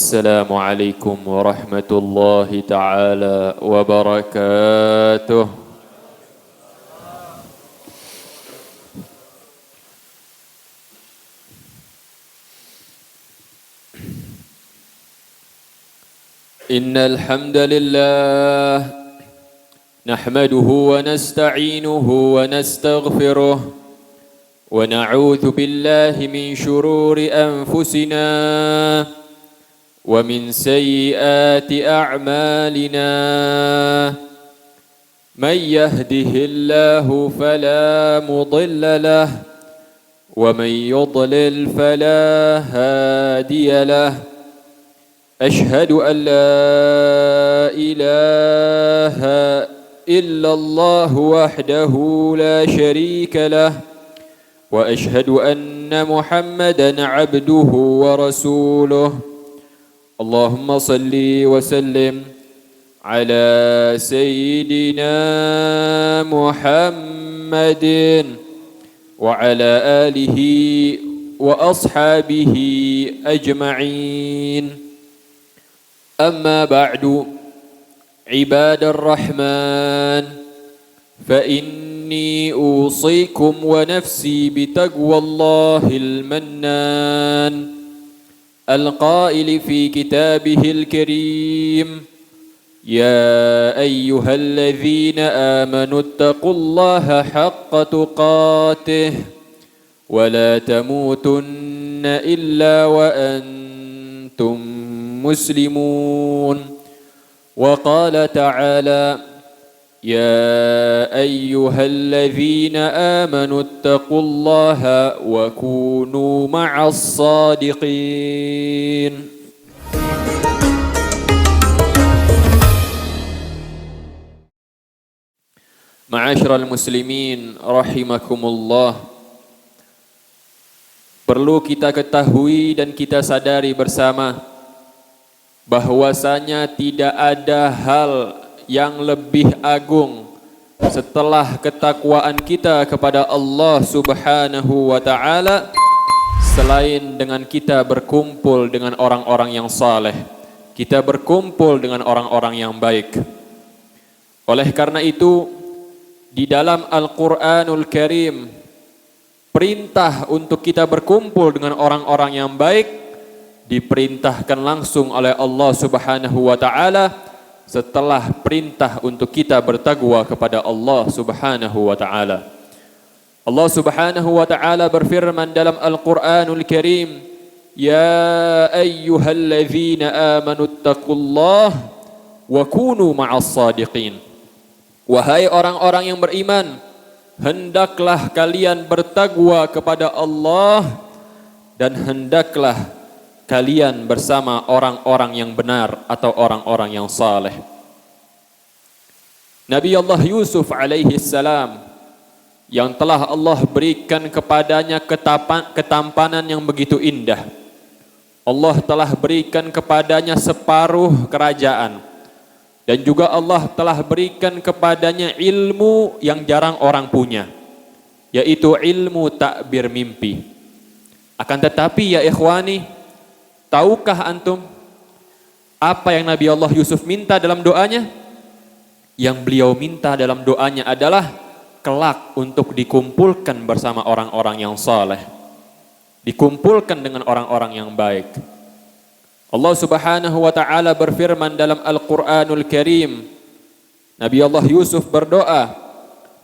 السلام عليكم ورحمة الله تعالى وبركاته. إن الحمد لله نحمده ونستعينه ونستغفره ونعوذ بالله من شرور أنفسنا ومن سيئات أعمالنا. من يهده الله فلا مضل له ومن يضلل فلا هادي له. أشهد أن لا إله إلا الله وحده لا شريك له وأشهد أن محمدًا عبده ورسوله. اللهم صل وسلم على سيدنا محمد وعلى آله وأصحابه أجمعين. أما بعد، عباد الرحمن، فإني أوصيكم ونفسي بتقوى الله المنان القائل في كتابه الكريم: يا أيها الذين آمنوا اتقوا الله حق تقاته ولا تموتن إلا وأنتم مسلمون. وقال تعالى: يا أيها الذين آمنوا اتقوا الله وكونوا مع الصادقين. Ma'asyiral muslimin rahimakumullah. Perlu kita ketahui dan kita sadari bersama bahwasanya tidak ada hal yang lebih agung setelah ketakwaan kita kepada Allah Subhanahu wa taala selain dengan kita berkumpul dengan orang-orang yang saleh, kita berkumpul dengan orang-orang yang baik. Oleh karena itu, di dalam Al-Qur'anul Karim perintah untuk kita berkumpul dengan orang-orang yang baik diperintahkan langsung oleh Allah Subhanahu wa taala setelah perintah untuk kita bertakwa kepada Allah Subhanahu wa taala. Allah Subhanahu wa taala berfirman dalam Al-Qur'anul Karim: "Ya ayyuhalladzina amanu taqullaha wa kunu ma'as shadiqin." Wahai orang-orang yang beriman, hendaklah kalian bertakwa kepada Allah dan hendaklah kalian bersama orang-orang yang benar atau orang-orang yang saleh. Nabi Allah Yusuf alaihi salam yang telah Allah berikan kepadanya ketampanan yang begitu indah. Allah telah berikan kepadanya separuh kerajaan dan juga Allah telah berikan kepadanya ilmu yang jarang orang punya, yaitu ilmu takbir mimpi. Akan tetapi ya ikhwani, tahukah antum apa yang Nabi Allah Yusuf minta dalam doanya? Yang beliau minta dalam doanya adalah kelak untuk dikumpulkan bersama orang-orang yang saleh, dikumpulkan dengan orang-orang yang baik. Allah Subhanahu wa taala berfirman dalam Al-Qur'anul Karim, Nabi Allah Yusuf berdoa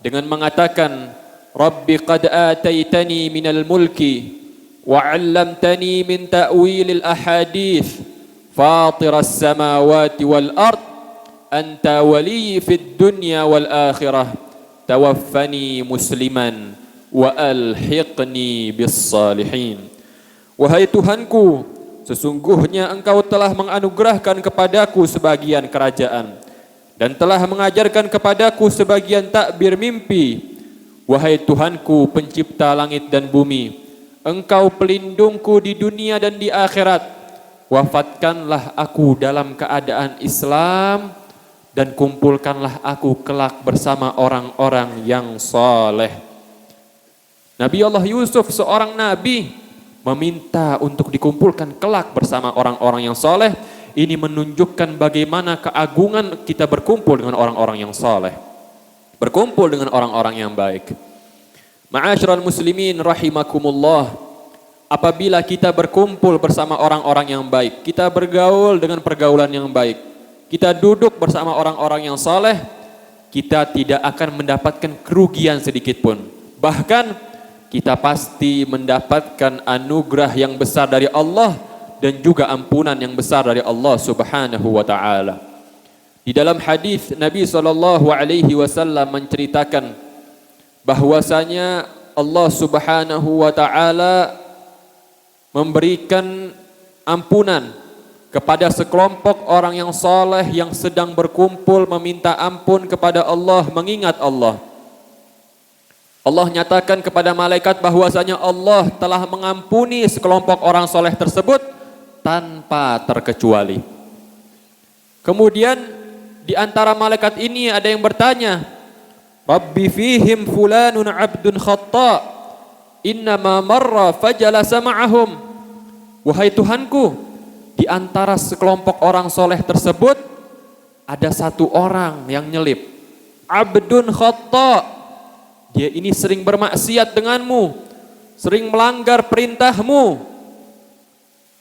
dengan mengatakan, "Rabbi qad ataitani minal mulki وعلمتني من تأويل الأحاديث فاطر السماوات والأرض أنت ولي في الدنيا والآخرة توفني مسلما وألحقني بالصالحين." Wahai Tuhanku, sesungguhnya Engkau telah menganugerahkan kepadaku sebagian kerajaan dan telah mengajarkan kepadaku sebagian takbir mimpi. Wahai Tuhanku, pencipta langit dan bumi, Engkau pelindungku di dunia dan di akhirat. Wafatkanlah aku dalam keadaan Islam dan kumpulkanlah aku kelak bersama orang-orang yang saleh. Nabi Allah Yusuf seorang nabi meminta untuk dikumpulkan kelak bersama orang-orang yang soleh, ini menunjukkan bagaimana keagungan kita berkumpul dengan orang-orang yang soleh, berkumpul dengan orang-orang yang baik. Ma'asyiral muslimin rahimakumullah, apabila kita berkumpul bersama orang-orang yang baik, kita bergaul dengan pergaulan yang baik, kita duduk bersama orang-orang yang soleh, kita tidak akan mendapatkan kerugian sedikit pun. Bahkan kita pasti mendapatkan anugerah yang besar dari Allah dan juga ampunan yang besar dari Allah Subhanahu wa taala. Di dalam hadis Nabi SAW menceritakan bahwasanya Allah Subhanahu wa taala memberikan ampunan kepada sekelompok orang yang saleh yang sedang berkumpul meminta ampun kepada Allah, mengingat Allah. Allah nyatakan kepada malaikat bahwasanya Allah telah mengampuni sekelompok orang saleh tersebut tanpa terkecuali. Kemudian di antara malaikat ini ada yang bertanya, Rabbi fihim fulanun abdun khatta, innama marra fajalasa ma'ahum. Wahai Tuhanku, di antara sekelompok orang soleh tersebut ada satu orang yang nyelip, abdun khatta, dia ini sering bermaksiat denganmu, sering melanggar perintahmu.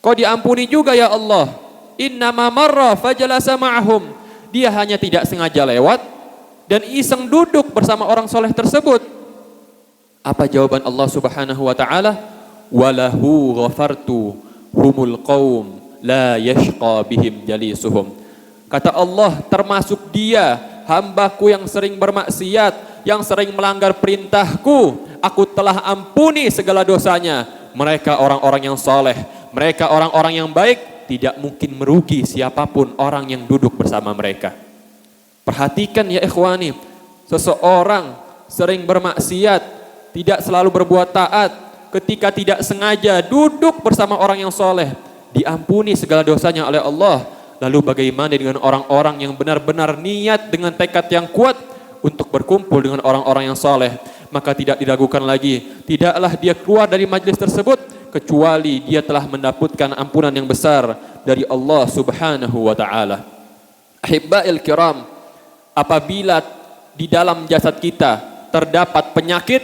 Kau diampuni juga ya Allah. Innama marra fajalasa ma'ahum. Dia hanya tidak sengaja lewat dan iseng duduk bersama orang soleh tersebut. Apa jawaban Allah Subhanahu wa taala? Walahu ghafartu humul qaum la yashqa bihim jalisuhum. Kata Allah, termasuk dia, hambaku yang sering bermaksiat, yang sering melanggar perintahku, aku telah ampuni segala dosanya. Mereka orang-orang yang soleh, mereka orang-orang yang baik, tidak mungkin merugi siapapun orang yang duduk bersama mereka. Perhatikan ya ikhwani, seseorang sering bermaksiat, tidak selalu berbuat taat, ketika tidak sengaja duduk bersama orang yang soleh, diampuni segala dosanya oleh Allah. Lalu bagaimana dengan orang-orang yang benar-benar niat dengan tekad yang kuat untuk berkumpul dengan orang-orang yang soleh? Maka tidak diragukan lagi, tidaklah dia keluar dari majlis tersebut kecuali dia telah mendapatkan ampunan yang besar dari Allah Subhanahu wa taala. Ahibba'il kiram, apabila di dalam jasad kita terdapat penyakit,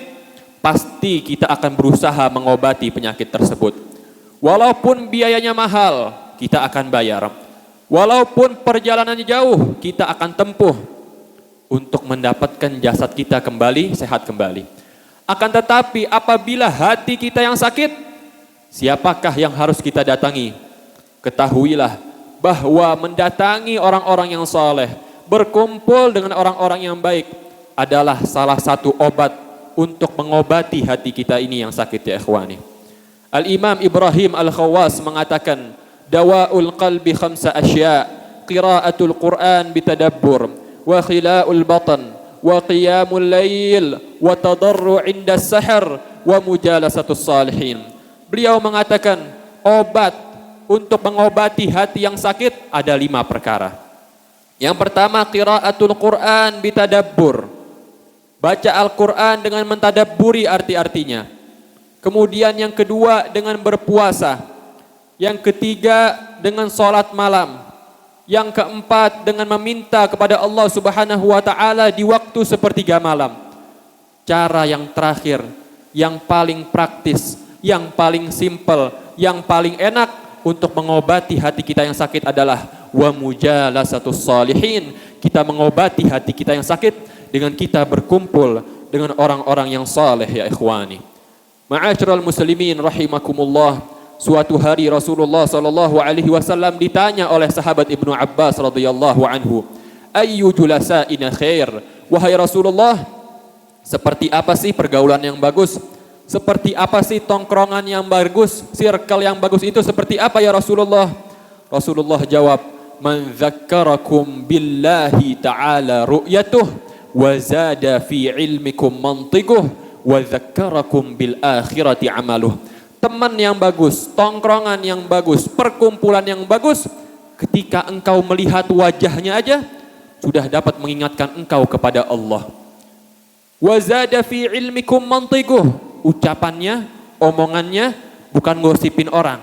pasti kita akan berusaha mengobati penyakit tersebut. Walaupun biayanya mahal, kita akan bayar. Walaupun perjalanannya jauh, kita akan tempuh untuk mendapatkan jasad kita kembali sehat kembali. Akan tetapi apabila hati kita yang sakit, siapakah yang harus kita datangi? Ketahuilah bahwa mendatangi orang-orang yang saleh, berkumpul dengan orang-orang yang baik adalah salah satu obat untuk mengobati hati kita ini yang sakit ya ikhwani. Al-Imam Ibrahim Al-Khawwas mengatakan, dawa'ul qalbi khamsa asya, qira'atul Qur'an bitadabbur, wa khila'ul batan, wa qiyamul layl, wa tadarru' inda sahar, wa mujalasatus salihin. Beliau mengatakan obat untuk mengobati hati yang sakit ada 5 perkara. Yang pertama, qira'atul Qur'an bitadabbur, baca Al-Quran dengan mentadabburi arti-artinya. Kemudian yang kedua dengan berpuasa. Yang ketiga dengan sholat malam. Yang keempat dengan meminta kepada Allah Subhanahu wa taala di waktu sepertiga malam. Cara yang terakhir, yang paling praktis, yang paling simpel, yang paling enak untuk mengobati hati kita yang sakit adalah wa mujalasatus salihin. Kita mengobati hati kita yang sakit dengan kita berkumpul dengan orang-orang yang saleh ya ikhwani. Ma'asyiral muslimin rahimakumullah, suatu hari Rasulullah sallallahu alaihi wasallam ditanya oleh sahabat Ibnu Abbas radhiyallahu anhu, ayyu julasa'ina khair? Wahai Rasulullah, seperti apa sih pergaulan yang bagus? Seperti apa sih tongkrongan yang bagus? Circle yang bagus itu seperti apa ya Rasulullah? Rasulullah jawab, man dzakkarakum billahi ta'ala ru'yatuh wa zada fi ilmikum mantiquh wa dzakkarakum bil akhirati amaluh. Teman yang bagus, tongkrongan yang bagus, perkumpulan yang bagus, ketika engkau melihat wajahnya aja sudah dapat mengingatkan engkau kepada Allah. Wa zada fi ilmikum mantiquh, ucapannya, omongannya bukan ngosipin orang,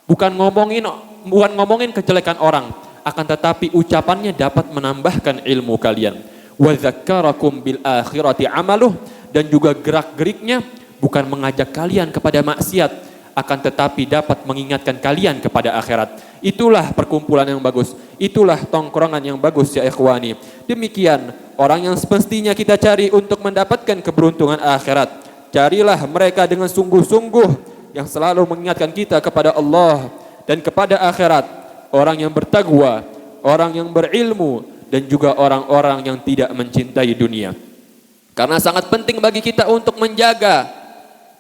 bukan ngomongin kejelekan orang, akan tetapi ucapannya dapat menambahkan ilmu kalian. Wa dzakkarakum bil akhirati amaluh, dan juga gerak-geriknya bukan mengajak kalian kepada maksiat, akan tetapi dapat mengingatkan kalian kepada akhirat. Itulah perkumpulan yang bagus, itulah tongkrongan yang bagus ya ikhwani. Demikian orang yang semestinya kita cari untuk mendapatkan keberuntungan akhirat. Carilah mereka dengan sungguh-sungguh, yang selalu mengingatkan kita kepada Allah dan kepada akhirat. Orang yang bertakwa, orang yang berilmu, dan juga orang-orang yang tidak mencintai dunia. Karena sangat penting bagi kita untuk menjaga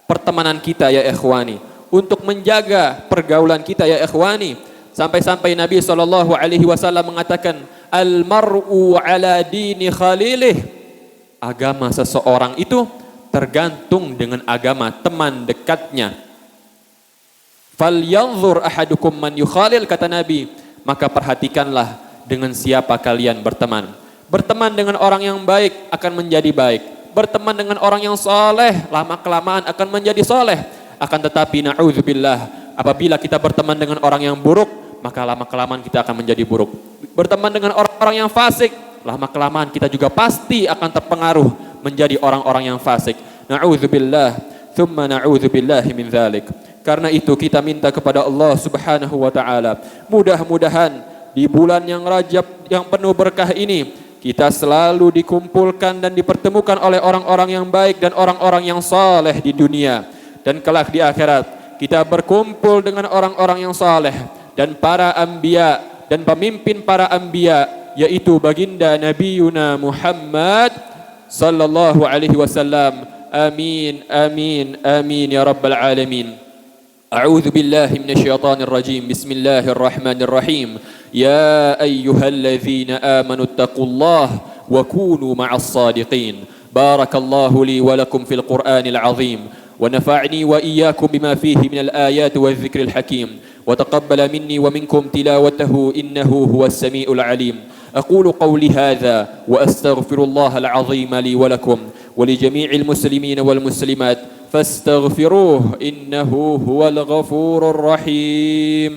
pertemanan kita ya ikhwani, untuk menjaga pergaulan kita ya ikhwani. Sampai-sampai Nabi SAW mengatakan, al-mar'u ala dini khalilih, agama seseorang itu tergantung dengan agama teman dekatnya. Falyanzur ahadukum man yukhalil, kata Nabi, maka perhatikanlah dengan siapa kalian berteman. Berteman dengan orang yang baik akan menjadi baik. Berteman dengan orang yang soleh, lama-kelamaan akan menjadi soleh. Akan tetapi na'udzubillah, apabila kita berteman dengan orang yang buruk, maka lama-kelamaan kita akan menjadi buruk. Berteman dengan orang-orang yang fasik, lama-kelamaan kita juga pasti akan terpengaruh menjadi orang-orang yang fasik. Na'udzubillah, thumma na'udzubillahi min dzalik. Karena itu kita minta kepada Allah Subhanahu wa taala, mudah-mudahan di bulan yang Rajab yang penuh berkah ini, kita selalu dikumpulkan dan dipertemukan oleh orang-orang yang baik dan orang-orang yang saleh di dunia. Dan kelak di akhirat kita berkumpul dengan orang-orang yang saleh dan para anbiya dan pemimpin para anbiya, yaitu baginda Nabiuna Muhammad sallallahu alaihi wasallam. Amin amin amin ya rabbal alamin. A'udzu billahi minasyaitonir rajim. Bismillahirrahmanirrahim. Ya ayyuhalladzina amanu taqullaha wa kunu ma'as sadiqin. Barakallahu li wa lakum fil Qur'anil azim. ونفعني وإياكم بما فيه من الآيات والذكر الحكيم وتقبل مني ومنكم تلاوته إنه هو السميع العليم. أقول قولي هذا وأستغفر الله العظيم لي ولكم ولجميع المسلمين والمسلمات فاستغفروه إنه هو الغفور الرحيم.